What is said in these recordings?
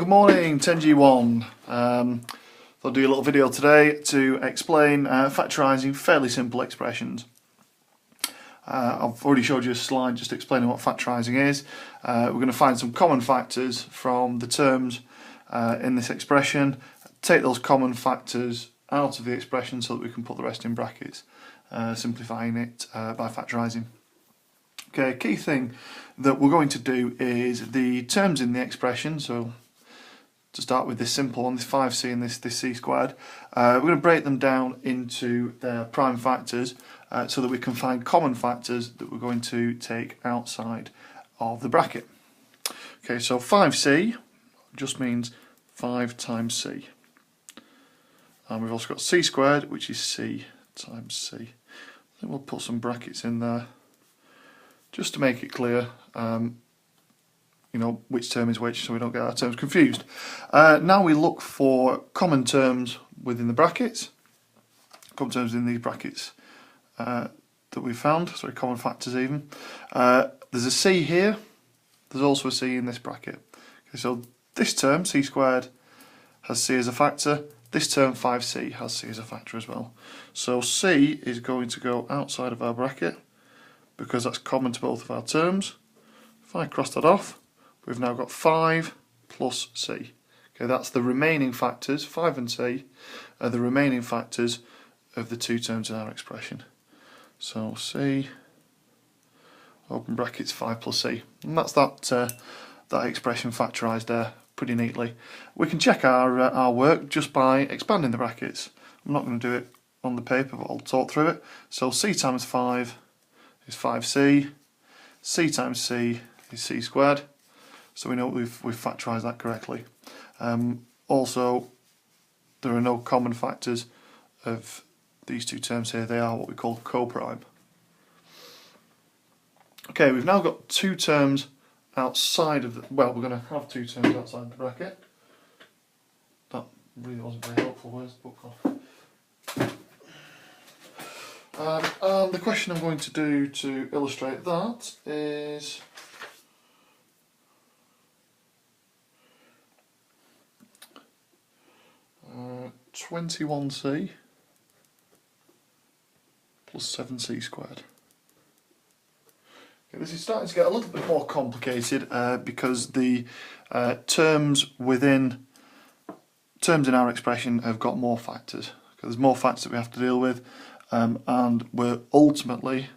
good morning, 10G1. I'll do a little video today to explain factorising fairly simple expressions. I've already showed you a slide just explaining what factorising is. We're going to find some common factors from the terms in this expression, take those common factors out of the expression so that we can put the rest in brackets, simplifying it by factorising. Okay, key thing that we're going to do is the terms in the expression. So to start with this simple one, this 5c and this c squared, we're going to break them down into their prime factors so that we can find common factors that we're going to take outside of the bracket. Okay, so 5c just means 5 times c. And we've also got c squared, which is c times c. I think we'll put some brackets in there just to make it clear, you know, which term is which, so we don't get our terms confused. Now we look for common terms within the brackets, common terms in these brackets that we've found, sorry, common factors even. There's a c here, there's also a c in this bracket. Okay, so this term, c squared, has c as a factor. This term, 5c, has c as a factor as well. So c is going to go outside of our bracket, because that's common to both of our terms. If I cross that off, we've now got 5 plus c. Okay, that's the remaining factors. 5 and c are the remaining factors of the two terms in our expression. So c, open brackets, 5 plus c. And that's that expression factorised there pretty neatly. We can check our work just by expanding the brackets. I'm not going to do it on the paper, but I'll talk through it. So c times 5 is 5c, c times c is c squared, so we know we've factorised that correctly. Also, there are no common factors of these two terms here, they are what we call co-prime. Okay, we've now got two terms outside of the, well, we're going to have two terms outside the bracket. That really wasn't very helpful, where's the book gone? And the question I'm going to do to illustrate that is uh, 21c plus 7c squared. Okay, this is starting to get a little bit more complicated because the terms in our expression have got more factors. Okay, there's more factors that we have to deal with. And we're ultimately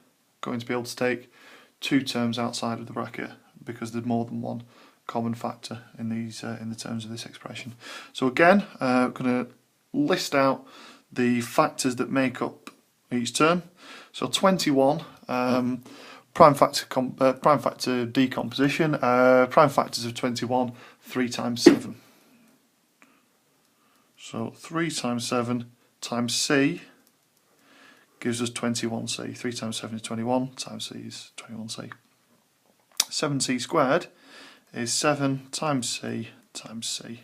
going to be able to take two terms outside of the bracket because there's more than one common factor in these in the terms of this expression. So again, we're going to list out the factors that make up each term. So 21, prime factor decomposition. Prime factors of 21, 3 times 7. So 3 times 7 times c gives us 21c. 3 times 7 is 21, times c is 21c. 7c squared is 7 times c times c.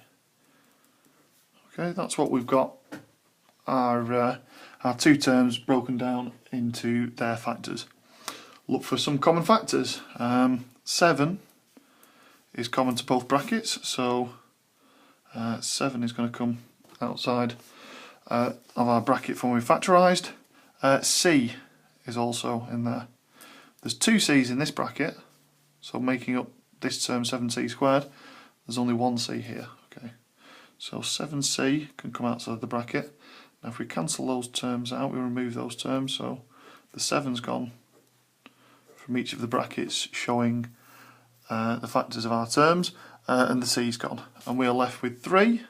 Okay, that's what we've got our two terms broken down into their factors. Look for some common factors. 7 is common to both brackets, so 7 is going to come outside of our bracket when we factorised. C is also in there. There's two c's in this bracket, so making up this term 7c squared, there's only one c here. Okay, so 7c can come outside the bracket. Now if we cancel those terms out, we remove those terms, so the 7's gone from each of the brackets showing the factors of our terms, and the c's gone. And we are left with 3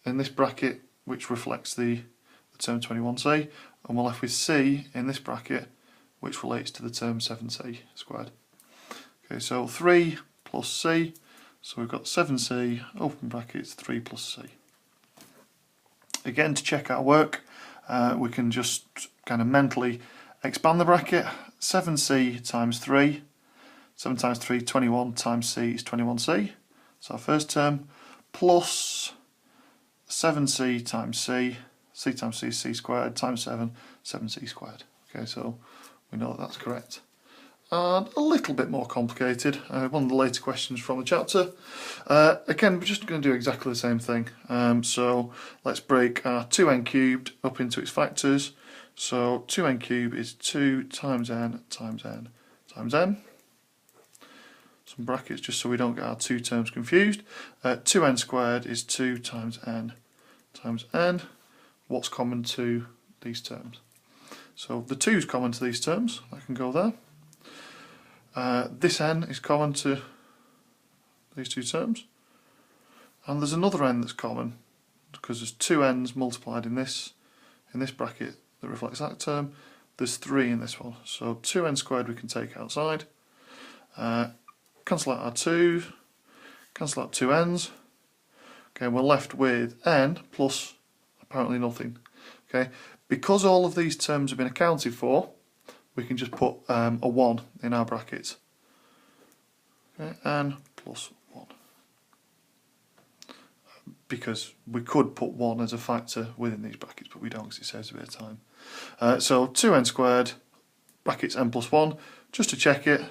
in this bracket, which reflects the term 21c, and we're left with c in this bracket, which relates to the term 7c squared. Okay, so 3 plus c, so we've got 7c, open brackets, 3 plus c. Again, to check our work, we can just kind of mentally expand the bracket. 7c times 3, 7 times 3, 21 times c is 21c, so our first term, plus 7c times c, c times c is c squared, times 7, 7c squared. Okay, so we know that that's correct. and a little bit more complicated. One of the later questions from the chapter. Again, we're just going to do exactly the same thing. So let's break our 2n cubed up into its factors. So 2n cubed is 2 times n times n times n. Some brackets just so we don't get our two terms confused. 2n squared is 2 times n times n. What's common to these terms? So the 2 is common to these terms. I can go there. This n is common to these two terms. And there's another n that's common because there's 2 n's multiplied in this bracket that reflects that term. There's 3 in this one. So 2n squared we can take outside. Cancel out our 2, cancel out 2 n's. Okay, we're left with n plus apparently nothing. Okay, because all of these terms have been accounted for, we can just put a 1 in our brackets. Okay, n plus 1. Because we could put 1 as a factor within these brackets, but we don't because it saves a bit of time. So 2n squared, brackets n plus 1, just to check it,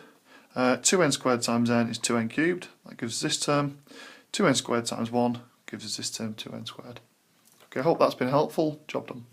2n squared times n is 2n cubed, that gives us this term. 2n squared times 1 gives us this term, 2n squared. Okay, I hope that's been helpful. Job done.